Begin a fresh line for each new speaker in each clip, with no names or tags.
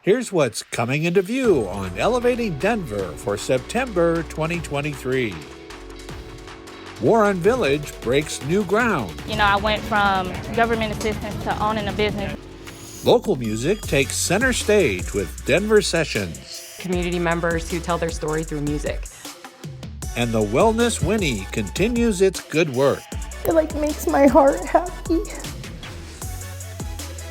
Here's what's coming into view on Elevating Denver for September 2023. Warren Village breaks new ground.
I went from government assistance to owning a business.
Local music takes center stage with Denver Sessions.
Community members who tell their story through music.
And the Wellness Winnie continues its good work.
It makes my heart happy.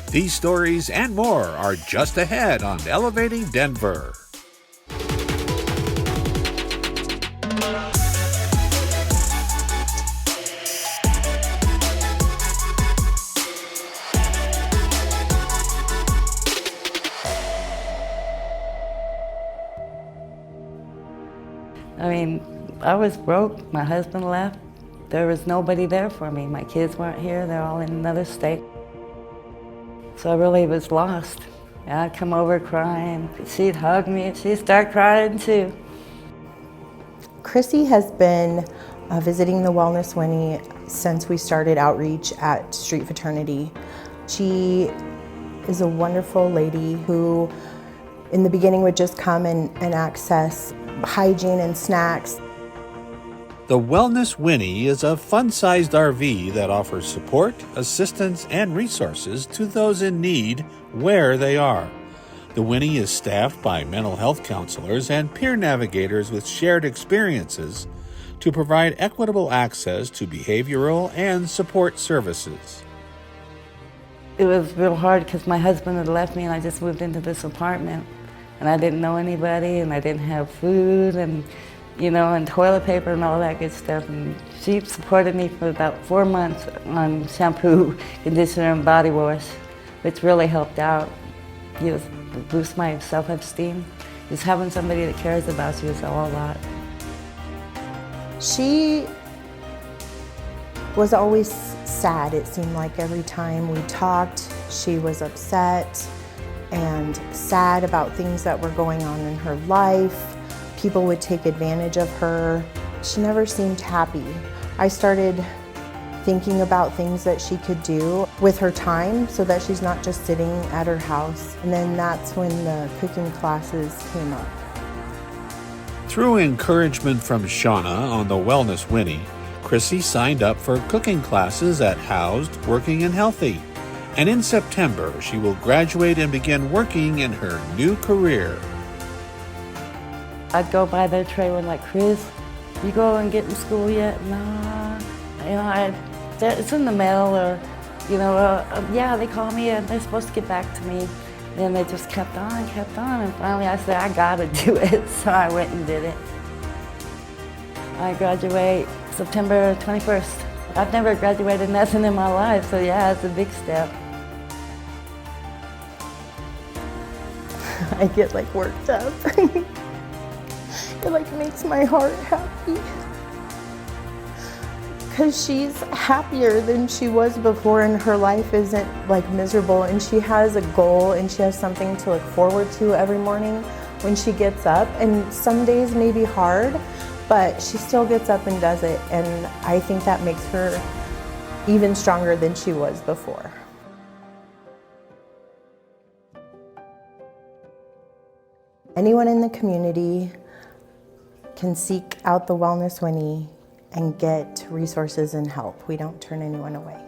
These stories and more are just ahead on Elevating Denver.
I was broke. My husband left. There was nobody there for me. My kids weren't here. They're all in another state. So I really was lost. I'd come over crying. She'd hug me. She'd start crying too.
Chrissy has been visiting the Wellness Winnie since we started outreach at Street Fraternity. She is a wonderful lady who in the beginning would just come and access hygiene and snacks.
The Wellness Winnie is a fun-sized RV that offers support, assistance, and resources to those in need where they are. The Winnie is staffed by mental health counselors and peer navigators with shared experiences to provide equitable access to behavioral and support services.
It was real hard because my husband had left me and I just moved into this apartment. And I didn't know anybody and I didn't have food and toilet paper and all that good stuff. And she supported me for about 4 months on shampoo, conditioner, and body wash, which really helped out. Boost my self-esteem. Just having somebody that cares about you is a whole lot.
She was always sad. It seemed like every time we talked, she was upset and sad about things that were going on in her life. People would take advantage of her. She never seemed happy. I started thinking about things that she could do with her time so that she's not just sitting at her house. And then that's when the cooking classes came up.
Through encouragement from Shauna on the Wellness Winnie, Chrissy signed up for cooking classes at Housed, Working, and Healthy. And in September, she will graduate and begin working in her new career.
I'd go by their tray and Chris, you go and get in school yet? Nah. It's in the mail or, yeah, they call me and they're supposed to get back to me. And they just kept on. And finally I said, I gotta do it. So I went and did it. I graduate September 21st. I've never graduated nothing in my life, so yeah, it's a big step.
I get worked up. It makes my heart happy. Because she's happier than she was before and her life isn't miserable and she has a goal and she has something to look forward to every morning when she gets up. And some days may be hard, but she still gets up and does it. And I think that makes her even stronger than she was before. Anyone in the community can seek out the Wellness Winnie and get resources and help. We don't turn anyone away.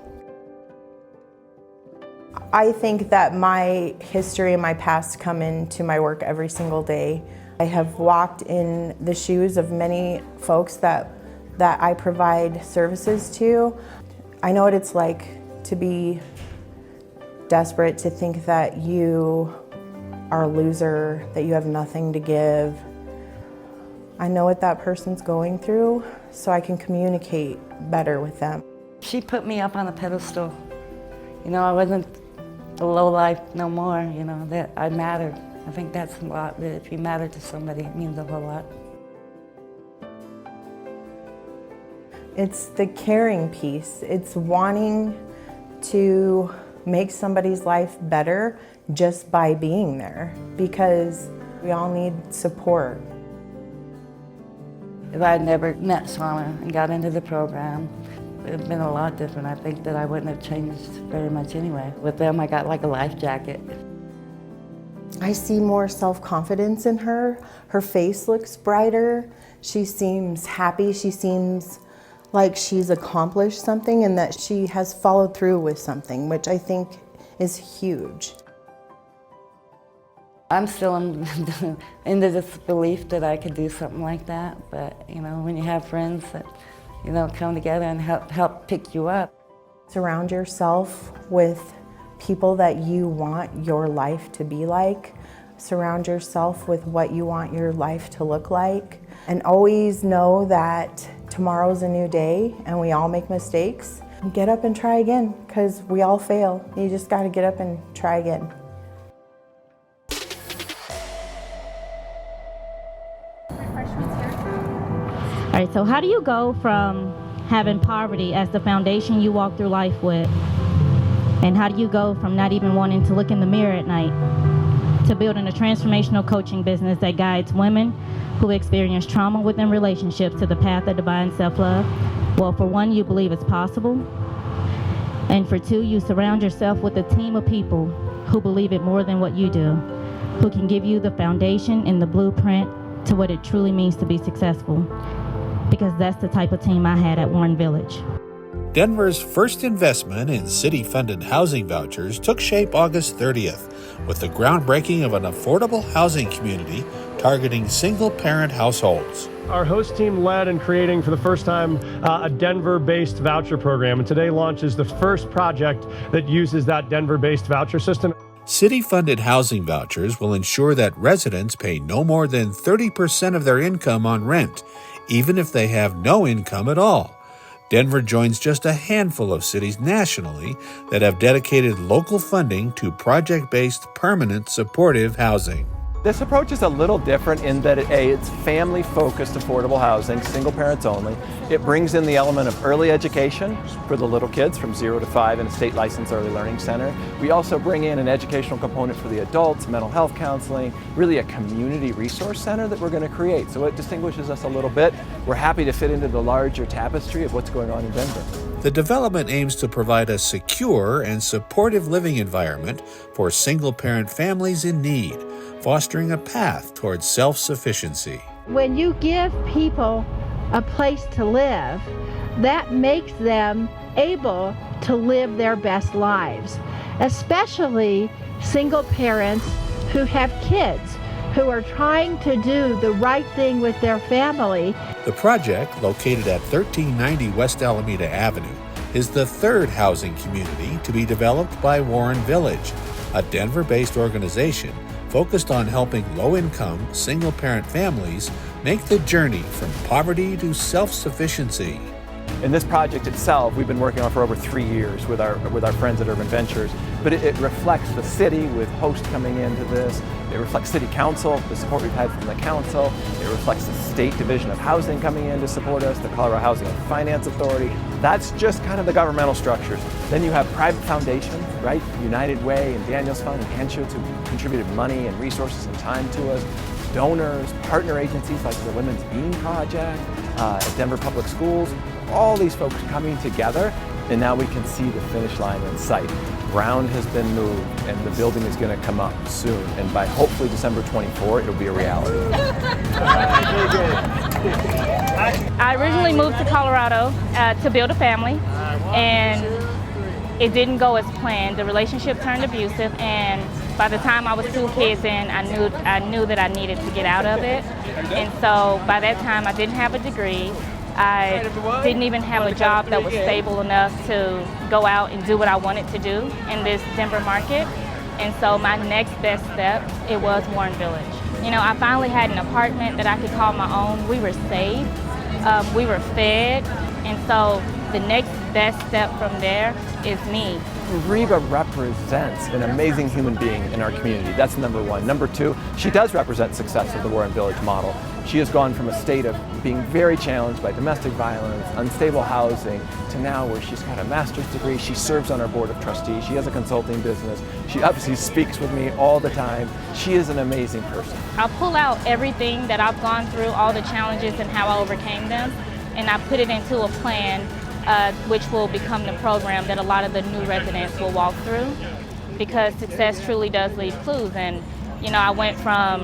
I think that my history and my past come into my work every single day. I have walked in the shoes of many folks that I provide services to. I know what it's like to be desperate, to think that you are a loser, that you have nothing to give. I know what that person's going through, so I can communicate better with them.
She put me up on a pedestal. I wasn't a low life no more, that I mattered. I think that's a lot, that if you matter to somebody, it means a whole lot.
It's the caring piece. It's wanting to make somebody's life better just by being there, because we all need support.
If I had never met Shauna and got into the program, it would have been a lot different. I think that I wouldn't have changed very much anyway. With them, I got a life jacket.
I see more self-confidence in her. Her face looks brighter. She seems happy. She seems like she's accomplished something and that she has followed through with something, which I think is huge.
I'm still in the disbelief that I could do something like that, but you know, when you have friends that, you know, come together and help pick you up.
Surround yourself with people that you want your life to be like. Surround yourself with what you want your life to look like. And always know that tomorrow's a new day and we all make mistakes. Get up and try again, because we all fail. You just got to get up and try again.
All right, so how do you go from having poverty as the foundation you walk through life with, and how do you go from not even wanting to look in the mirror at night to building a transformational coaching business that guides women who experience trauma within relationships to the path of divine self-love? Well, for one, you believe it's possible. And for two, you surround yourself with a team of people who believe it more than what you do, who can give you the foundation and the blueprint to what it truly means to be successful. Because that's the type of team I had at Warren Village.
Denver's first investment in city-funded housing vouchers took shape August 30th with the groundbreaking of an affordable housing community targeting single-parent households.
Our host team led in creating, for the first time, a Denver-based voucher program, and today launches the first project that uses that Denver-based voucher system.
City-funded housing vouchers will ensure that residents pay no more than 30% of their income on rent, even if they have no income at all. Denver joins just a handful of cities nationally that have dedicated local funding to project-based permanent supportive housing.
This approach is a little different in that it's family-focused affordable housing, single parents only. It brings in the element of early education for the little kids from 0 to 5 in a state licensed early learning center. We also bring in an educational component for the adults, mental health counseling, really a community resource center that we're going to create. So it distinguishes us a little bit. We're happy to fit into the larger tapestry of what's going on in Denver.
The development aims to provide a secure and supportive living environment for single-parent families in need, fostering a path towards self-sufficiency.
When you give people a place to live, that makes them able to live their best lives, especially single parents who have kids who are trying to do the right thing with their family.
The project, located at 1390 West Alameda Avenue, is the third housing community to be developed by Warren Village, a Denver-based organization focused on helping low-income, single-parent families make the journey from poverty to self-sufficiency.
In this project itself, we've been working on for over 3 years with our friends at Urban Ventures, but it reflects the city with hosts coming into this. It reflects City Council, the support we've had from the council. It reflects the State Division of Housing coming in to support us, the Colorado Housing and Finance Authority. That's just kind of the governmental structures. Then you have private foundations, right? United Way and Daniels Fund and Anschutz, who contributed money and resources and time to us. Donors, partner agencies like the Women's Bean Project, at Denver Public Schools. All these folks coming together, and now we can see the finish line in sight. Ground has been moved, and the building is going to come up soon. And by hopefully December 24, it'll be a reality.
I originally moved to Colorado to build a family, and it didn't go as planned. The relationship turned abusive, and by the time I was 2 kids in, I knew that I needed to get out of it. And so by that time, I didn't have a degree. I didn't even have a job that was stable enough to go out and do what I wanted to do in this Denver market. And so my next best step, it was Warren Village. You know, I finally had an apartment that I could call my own. We were safe, we were fed, and so the next best step from there is me.
Reba represents an amazing human being in our community. That's number one. Number two, she does represent success of the Warren Village model. She has gone from a state of being very challenged by domestic violence, unstable housing, to now where she's got a master's degree. She serves on our board of trustees. She has a consulting business. She obviously speaks with me all the time. She is an amazing person.
I'll pull out everything that I've gone through, all the challenges and how I overcame them, and I put it into a plan which will become the program that a lot of the new residents will walk through, because success truly does leave clues. And You know, I went from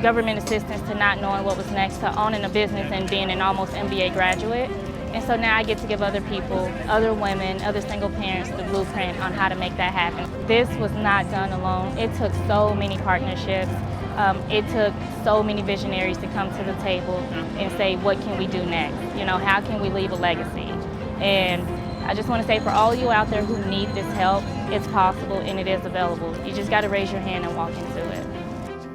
government assistance to not knowing what was next to owning a business and being an almost MBA graduate. And so now I get to give other people, other women, other single parents the blueprint on how to make that happen. This was not done alone. It took so many partnerships. It took so many visionaries to come to the table and say, what can we do next? You know, how can we leave a legacy? And I just want to say for all of you out there who need this help, it's possible and it is available. You just got to raise your hand and walk into it.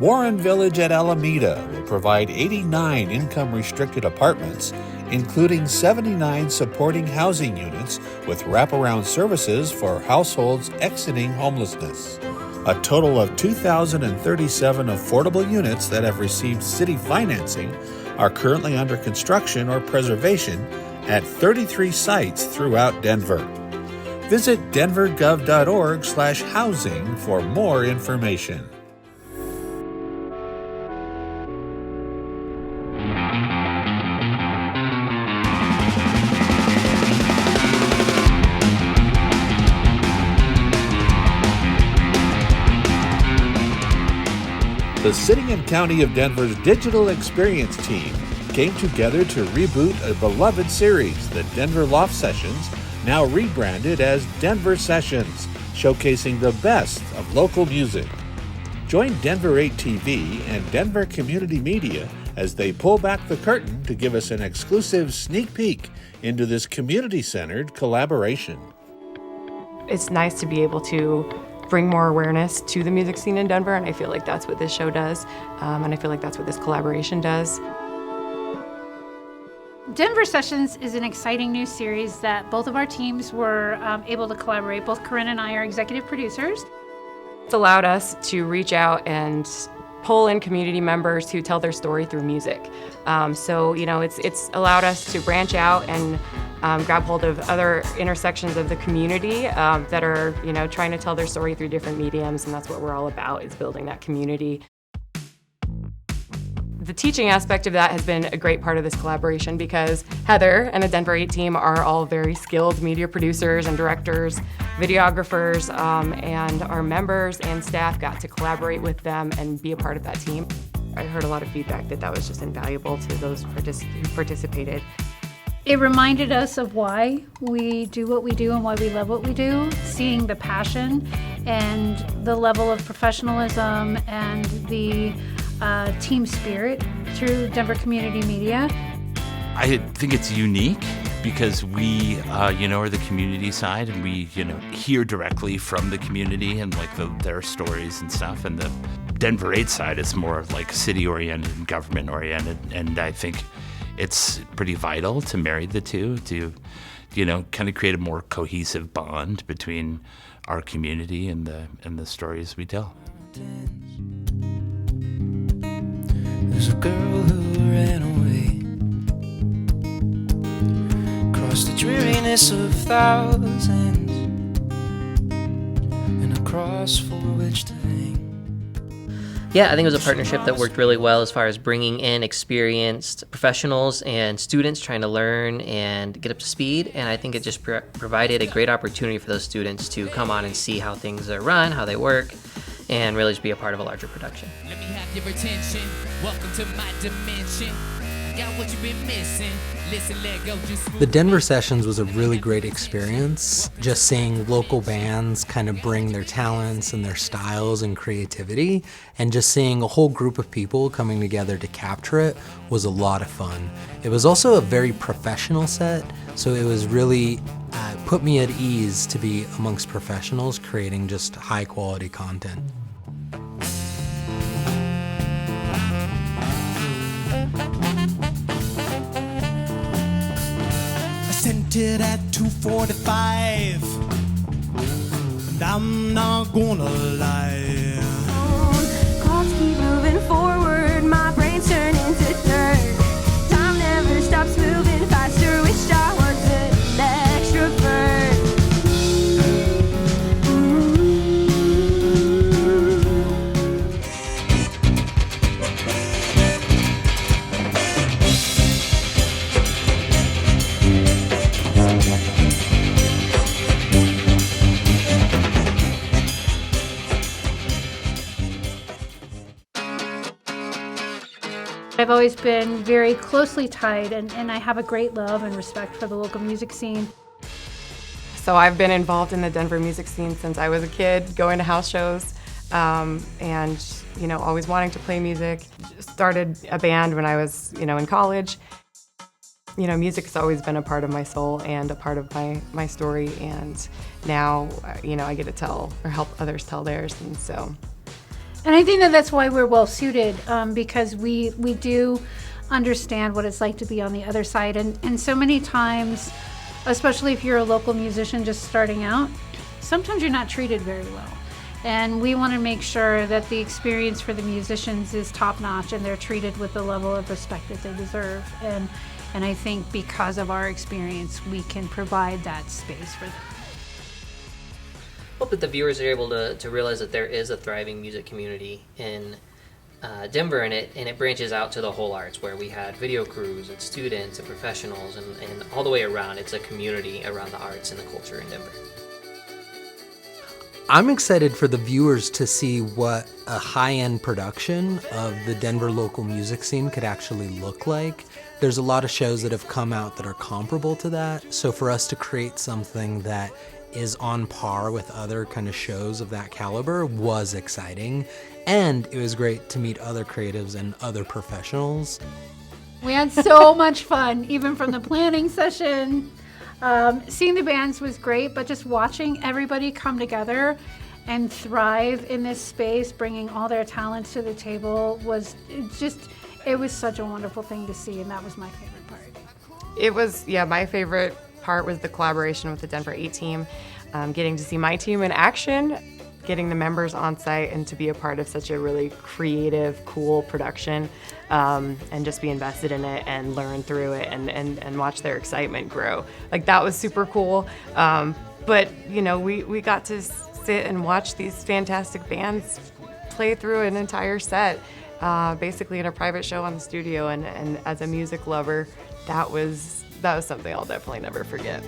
Warren Village at Alameda will provide 89 income-restricted apartments, including 79 supporting housing units with wraparound services for households exiting homelessness. A total of 2,037 affordable units that have received city financing are currently under construction or preservation at 33 sites throughout Denver. Visit denvergov.org/housing for more information. The City and County of Denver's Digital Experience team came together to reboot a beloved series, the Denver Loft Sessions, now rebranded as Denver Sessions, showcasing the best of local music. Join Denver 8 TV and Denver Community Media as they pull back the curtain to give us an exclusive sneak peek into this community-centered collaboration.
It's nice to be able to bring more awareness to the music scene in Denver, and I feel like that's what this show does, and I feel like that's what this collaboration does.
Denver Sessions is an exciting new series that both of our teams were able to collaborate. Both Corinne and I are executive producers.
It's allowed us to reach out and pull in community members who tell their story through music. So, you know, it's allowed us to branch out and grab hold of other intersections of the community that are, you know, trying to tell their story through different mediums, and that's what we're all about, is building that community. The teaching aspect of that has been a great part of this collaboration because Heather and the Denver 8 team are all very skilled media producers and directors, videographers, and our members and staff got to collaborate with them and be a part of that team. I heard a lot of feedback that was just invaluable to those who participated.
It reminded us of why we do what we do and why we love what we do, seeing the passion and the level of professionalism and the team spirit through Denver Community Media.
I think it's unique because we, are the community side, and we, hear directly from the community and like their stories and stuff. And the Denver 8 side is more like city-oriented and government-oriented, and I think it's pretty vital to marry the two to, kind of create a more cohesive bond between our community and the stories we tell.
There's a girl who ran away across the dreariness of thousands and a cross for which to hang.
Yeah, I think it was a partnership that worked really well as far as bringing in experienced professionals and students trying to learn and get up to speed. And I think it just provided a great opportunity for those students to come on and see how things are run, how they work, and really just be a part of a larger production.
Let me have your attention. Welcome to my dimension. Got what you've been missing. Listen, let go, just
the Denver Sessions was a really great experience. Just seeing local bands kind of bring their talents and their styles and creativity, and just seeing a whole group of people coming together to capture it was a lot of fun. It was also a very professional set, so it was really put me at ease to be amongst professionals creating just high quality content.
Sent it at 2:45, and I'm not gonna lie.
Clocks keep moving forward, my brain's turning to dirt. Time never stops moving faster, wish I was an extrovert.
I've always been very closely tied, and I have a great love and respect for the local music scene.
So I've been involved in the Denver music scene since I was a kid, going to house shows, and always wanting to play music. Started a band when I was in college. Music has always been a part of my soul and a part of my story, and now I get to tell or help others tell theirs, and so.
And I think that's why we're well suited, because we do understand what it's like to be on the other side, and so many times, especially if you're a local musician just starting out, sometimes you're not treated very well. And we want to make sure that the experience for the musicians is top-notch and they're treated with the level of respect that they deserve. And I think because of our experience, we can provide that space for them.
Hope that the viewers are able to realize that there is a thriving music community in Denver, and it branches out to the whole arts, where we had video crews and students and professionals and all the way around. It's a community around the arts and the culture in Denver.
I'm excited for the viewers to see what a high-end production of the Denver local music scene could actually look like. There's a lot of shows that have come out that are comparable to that, so for us to create something that is on par with other kind of shows of that caliber was exciting, and it was great to meet other creatives and other professionals.
We had so much fun, even from the planning session. Seeing the bands was great, but just watching everybody come together and thrive in this space, bringing all their talents to the table, it was such a wonderful thing to see, and that was my favorite part.
It was, my favorite part was the collaboration with the Denver 8 team, getting to see my team in action, getting the members on site, and to be a part of such a really creative, cool production, and just be invested in it and learn through it and watch their excitement grow. Like, that was super cool. But we got to sit and watch these fantastic bands play through an entire set, basically in a private show on the studio, and as a music lover, that was something I'll definitely never forget.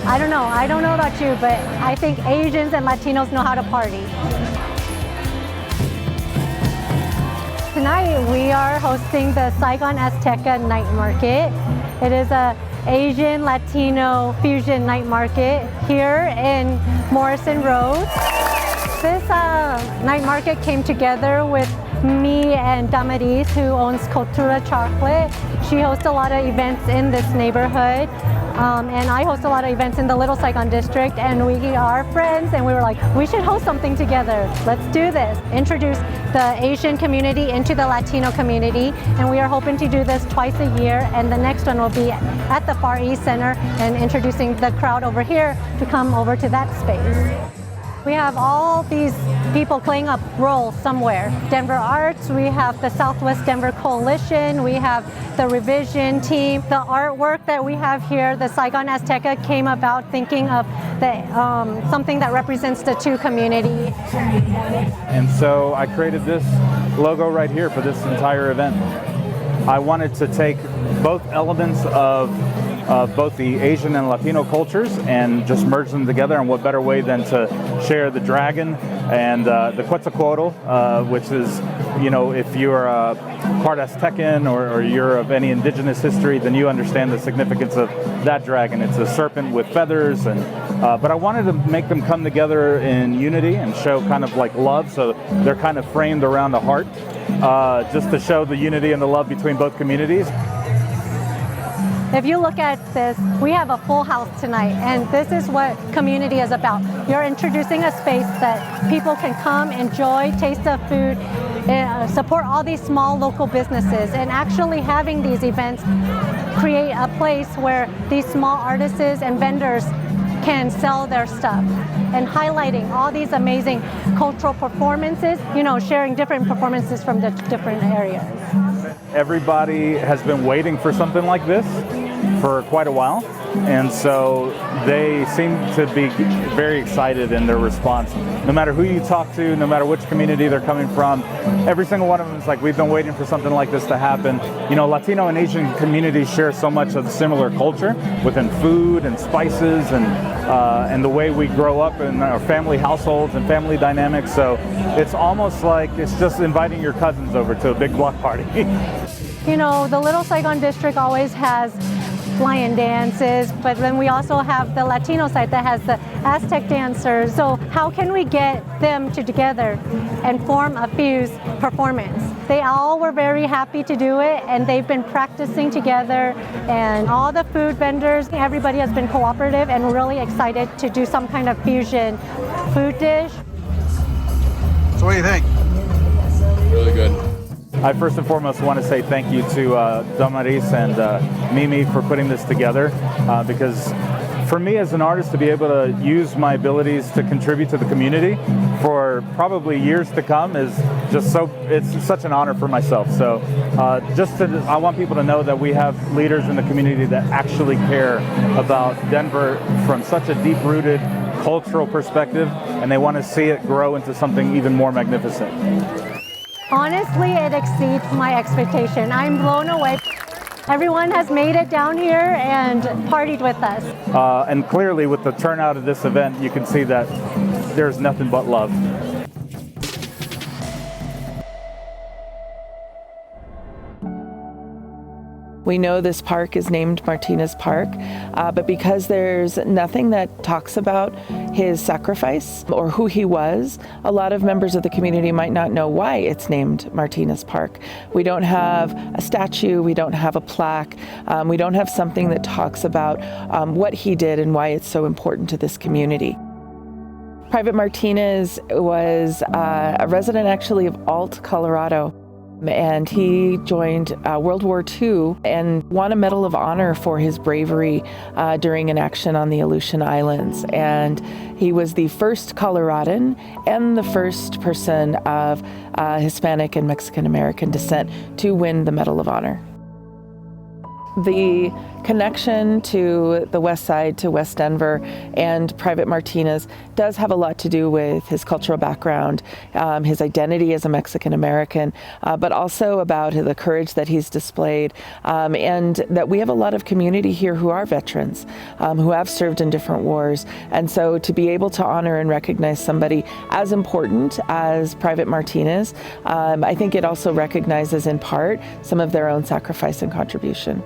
I don't know about you, but I think Asians and Latinos know how to party. Tonight we are hosting the Saigon Azteca Night Market. It is a Asian Latino fusion night market here in Morrison Road. This night market came together with me and Damaris, who owns Cultura Chocolate. She hosts a lot of events in this neighborhood, and I host a lot of events in the Little Saigon district, and we are friends, and we were like, we should host something together. Let's do this. Introduce the Asian community into the Latino community, and we are hoping to do this twice a year, and the next one will be at the Far East Center, and introducing the crowd over here to come over to that space. We have all these people playing a role somewhere. Denver Arts, we have the Southwest Denver Coalition, we have the Revision team. The artwork that we have here, the Saigon Azteca, came about thinking of something that represents the two communities.
And so I created this logo right here for this entire event. I wanted to take both elements of both the Asian and Latino cultures and just merge them together, and what better way than to share the dragon and the Quetzalcoatl, which is, if you're part Aztecan or you're of any indigenous history, then you understand the significance of that dragon. It's a serpent with feathers, but I wanted to make them come together in unity and show kind of like love, so they're kind of framed around a heart, just to show the unity and the love between both communities.
If you look at this, we have a full house tonight, and this is what community is about. You're introducing a space that people can come, enjoy, taste the food, support all these small local businesses, and actually having these events create a place where these small artists and vendors can sell their stuff, and highlighting all these amazing cultural performances, sharing different performances from the different areas.
Everybody has been waiting for something like this for quite a while, and so they seem to be very excited in their response. No matter who you talk to, no matter which community they're coming from, every single one of them is like, we've been waiting for something like this to happen. You know, Latino and Asian communities share so much of similar culture within food and spices and the way we grow up in our family households and family dynamics. So it's almost like it's just inviting your cousins over to a big block party.
You know, the Little Saigon district always has lion dances, but then we also have the Latino side that has the Aztec dancers. So how can we get them together and form a fuse performance? They all were very happy to do it, and they've been practicing together, and all the food vendors, everybody has been cooperative and really excited to do some kind of fusion food dish.
So what do you think?
Really good. I first and foremost want to say thank you to Damaris and Mimi for putting this together, because for me as an artist to be able to use my abilities to contribute to the community for probably years to come is just it's such an honor for myself. So I want people to know that we have leaders in the community that actually care about Denver from such a deep-rooted cultural perspective, and they want to see it grow into something even more magnificent.
Honestly, it exceeds my expectation. I'm blown away. Everyone has made it down here and partied with us.
And clearly with the turnout of this event, you can see that there's nothing but love.
We know this park is named Martinez Park, but because there's nothing that talks about his sacrifice or who he was, a lot of members of the community might not know why it's named Martinez Park. We don't have a statue, we don't have a plaque, we don't have something that talks about what he did and why it's so important to this community. Private Martinez was a resident actually of Ault, Colorado. And he joined World War II and won a Medal of Honor for his bravery during an action on the Aleutian Islands. And he was the first Coloradan and the first person of Hispanic and Mexican American descent to win the Medal of Honor. The connection to the west side, to West Denver, and Private Martinez does have a lot to do with his cultural background, his identity as a Mexican American, but also about the courage that he's displayed, and that we have a lot of community here who are veterans, who have served in different wars. And so to be able to honor and recognize somebody as important as Private Martinez, I think it also recognizes in part some of their own sacrifice and contribution.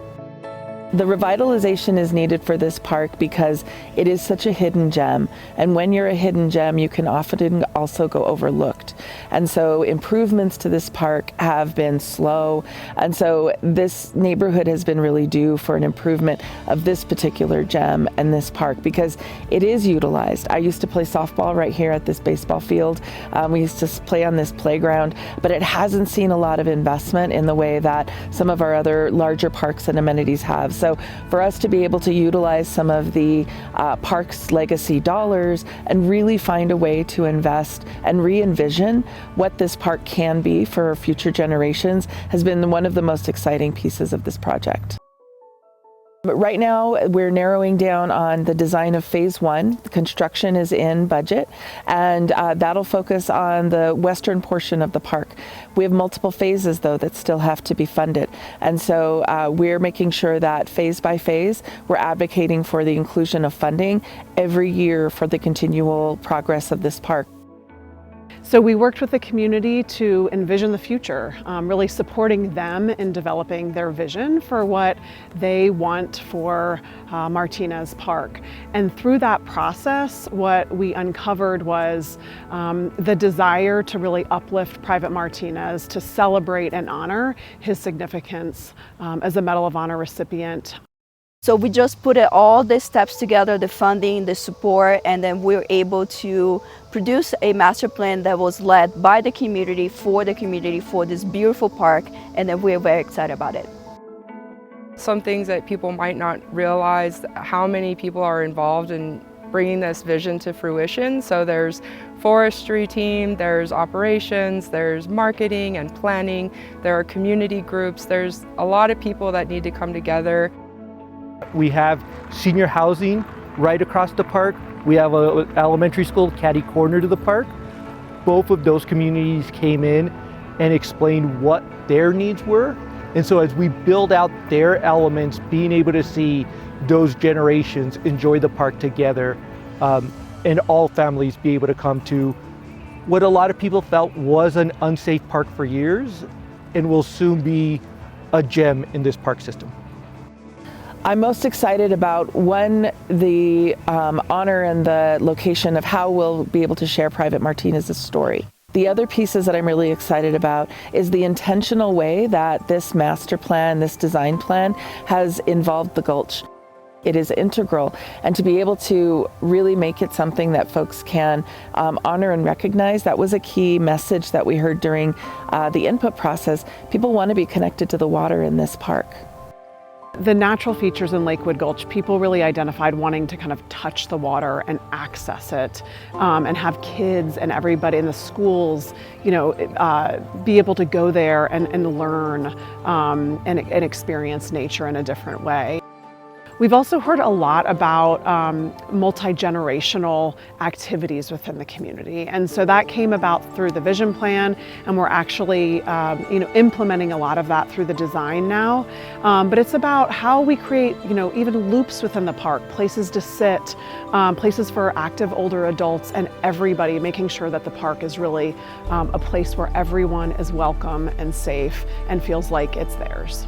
The revitalization is needed for this park because it is such a hidden gem. And when you're a hidden gem, you can often also go overlooked. And so improvements to this park have been slow. And so this neighborhood has been really due for an improvement of this particular gem and this park because it is utilized. I used to play softball right here at this baseball field. We used to play on this playground, but it hasn't seen a lot of investment in the way that some of our other larger parks and amenities have. So for us to be able to utilize some of the park's legacy dollars and really find a way to invest and re-envision what this park can be for future generations has been one of the most exciting pieces of this project. But right now, we're narrowing down on the design of phase 1. The construction is in budget, and that'll focus on the western portion of the park. We have multiple phases, though, that still have to be funded. And so we're making sure that phase by phase, we're advocating for the inclusion of funding every year for the continual progress of this park.
So we worked with the community to envision the future, really supporting them in developing their vision for what they want for Martinez Park. And through that process, what we uncovered was the desire to really uplift Private Martinez, to celebrate and honor his significance as a Medal of Honor recipient.
So we just put all the steps together, the funding, the support, and then we were able to produce a master plan that was led by the community for this beautiful park, and then we're very excited about it.
Some things that people might not realize, how many people are involved in bringing this vision to fruition. So there's forestry team, there's operations, there's marketing and planning, there are community groups, there's a lot of people that need to come together.
We have senior housing right across the park. We have an elementary school catty corner to the park. Both of those communities came in and explained what their needs were. And so as we build out their elements, being able to see those generations enjoy the park together, and all families be able to come to what a lot of people felt was an unsafe park for years and will soon be a gem in this park system.
I'm most excited about, one, the honor and the location of how we'll be able to share Private Martinez's story. The other pieces that I'm really excited about is the intentional way that this master plan, this design plan, has involved the Gulch. It is integral, and to be able to really make it something that folks can honor and recognize, that was a key message that we heard during the input process. People want to be connected to the water in this park.
The natural features in Lakewood Gulch, people really identified wanting to kind of touch the water and access it, and have kids and everybody in the schools, be able to go there and learn and experience nature in a different way. We've also heard a lot about multi-generational activities within the community, and so that came about through the vision plan, and we're actually implementing a lot of that through the design now. But it's about how we create even loops within the park, places to sit, places for active older adults and everybody, making sure that the park is really a place where everyone is welcome and safe and feels like it's theirs.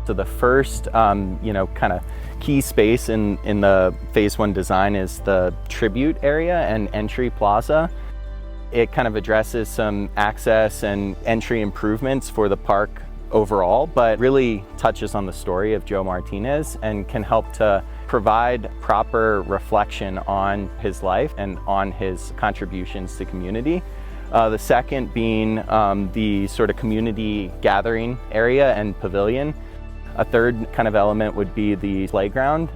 So the first, kind of key space in the Phase 1 design is the tribute area and entry plaza. It kind of addresses some access and entry improvements for the park overall, but really touches on the story of Joe Martinez and can help to provide proper reflection on his life and on his contributions to community. The second being the sort of community gathering area and pavilion. A third kind of element would be the playground.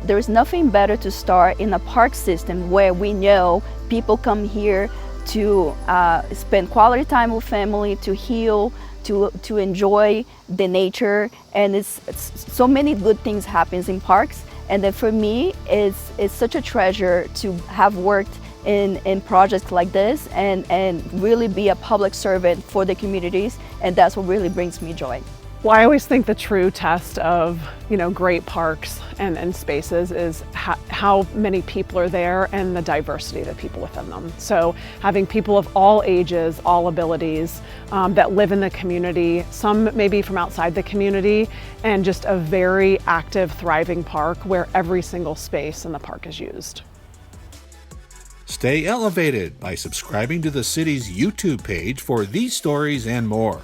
There is nothing better to start in a park system where we know people come here to spend quality time with family, to heal, to enjoy the nature, and it's so many good things happens in parks. And then for me, it's such a treasure to have worked in projects like this and really be a public servant for the communities, and that's what really brings me joy.
Well, I always think the true test of, great parks and spaces is how many people are there and the diversity of the people within them. So having people of all ages, all abilities, that live in the community, some maybe from outside the community, and just a very active, thriving park where every single space in the park is used.
Stay elevated by subscribing to the city's YouTube page for these stories and more.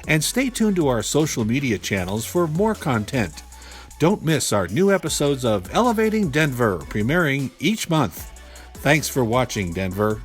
And stay tuned to our social media channels for more content. Don't miss our new episodes of Elevating Denver, premiering each month. Thanks for watching, Denver.